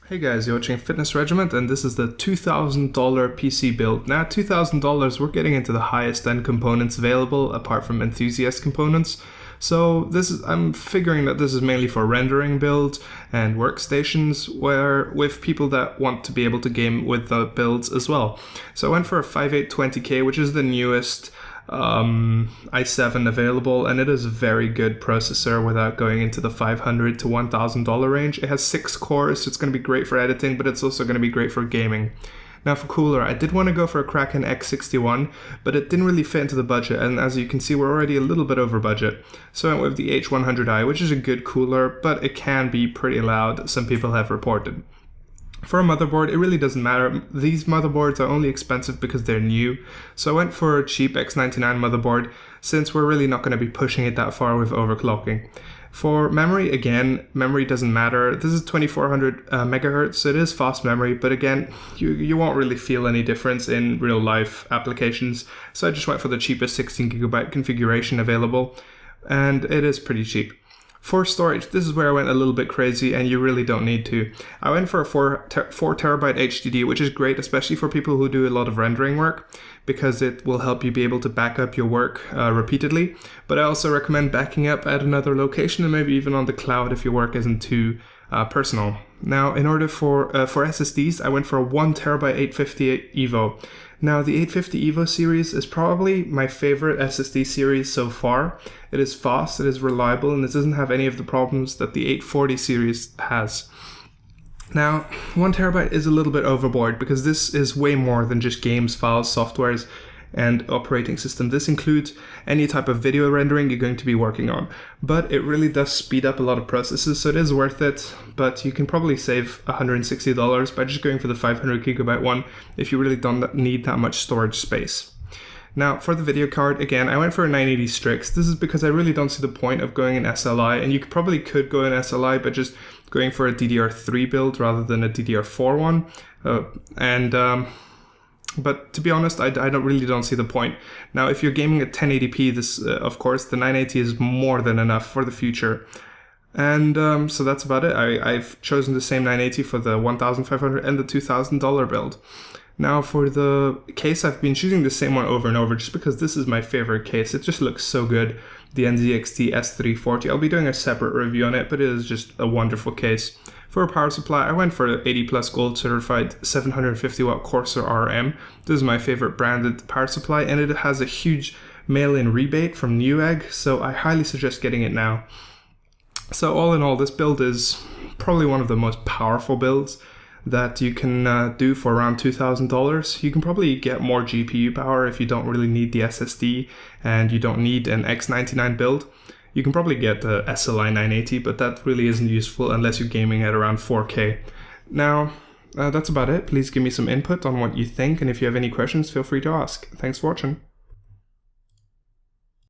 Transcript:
Hey guys, you're watching FitnessRegiment, and this is the $2,000 PC build. Now, $2,000, we're getting into the highest end components available, apart from enthusiast components. So I'm figuring that this is mainly for rendering builds and workstations, with people that want to be able to game with the builds as well. So I went for a 5820K, which is the newest i7 available, and it is a very good processor without going into the $500 to $1,000 range. It has 6 cores, so it's going to be great for editing, but it's also going to be great for gaming. Now for cooler, I did want to go for a Kraken X61, but it didn't really fit into the budget, and as you can see, we're already a little bit over budget. So I went with the H100i, which is a good cooler, but it can be pretty loud, some people have reported. For a motherboard, it really doesn't matter. These motherboards are only expensive because they're new. So I went for a cheap X99 motherboard, since we're really not going to be pushing it that far with overclocking. For memory, again, memory doesn't matter. This is 2400 megahertz, so it is fast memory, but again, you won't really feel any difference in real life applications. So I just went for the cheapest 16 gigabyte configuration available, and it is pretty cheap. For storage, this is where I went a little bit crazy, and you really don't need to. I went for a 4 terabyte HDD, which is great, especially for people who do a lot of rendering work, because it will help you be able to back up your work repeatedly. But I also recommend backing up at another location, and maybe even on the cloud if your work isn't too personal. Now, in order for SSDs, I went for a 1 terabyte 850 EVO. Now, the 850 EVO series is probably my favorite SSD series so far. It is fast, it is reliable, and it doesn't have any of the problems that the 840 series has. Now, 1 terabyte is a little bit overboard because this is way more than just games, files, softwares, and operating system. This includes any type of video rendering you're going to be working on, but it really does speed up a lot of processes, so it is worth it. But you can probably save $160 by just going for the 500 gigabyte one if you really don't need that much storage space. Now for the video card, again, I went for a 980 Strix. This is because I really don't see the point of going in SLI, and you probably could go in SLI by just going for a DDR3 build rather than a DDR4 one. But to be honest, I really don't see the point. Now, if you're gaming at 1080p, of course, the 980 is more than enough for the future. And so that's about it. I've chosen the same 980 for the $1,500 and the $2,000 build. Now for the case, I've been choosing the same one over and over just because this is my favorite case. It just looks so good. The NZXT S340. I'll be doing a separate review on it, but it is just a wonderful case. For a power supply, I went for the 80 plus gold certified 750 watt Corsair RM. This is my favorite branded power supply, and it has a huge mail-in rebate from Newegg, so I highly suggest getting it now. So all in all, this build is probably one of the most powerful builds that you can do for around $2,000. You can probably get more GPU power if you don't really need the SSD and you don't need an X99 build. You can probably get the SLI 980, but that really isn't useful unless you're gaming at around 4K. Now, that's about it. Please give me some input on what you think, and if you have any questions, feel free to ask. Thanks for watching.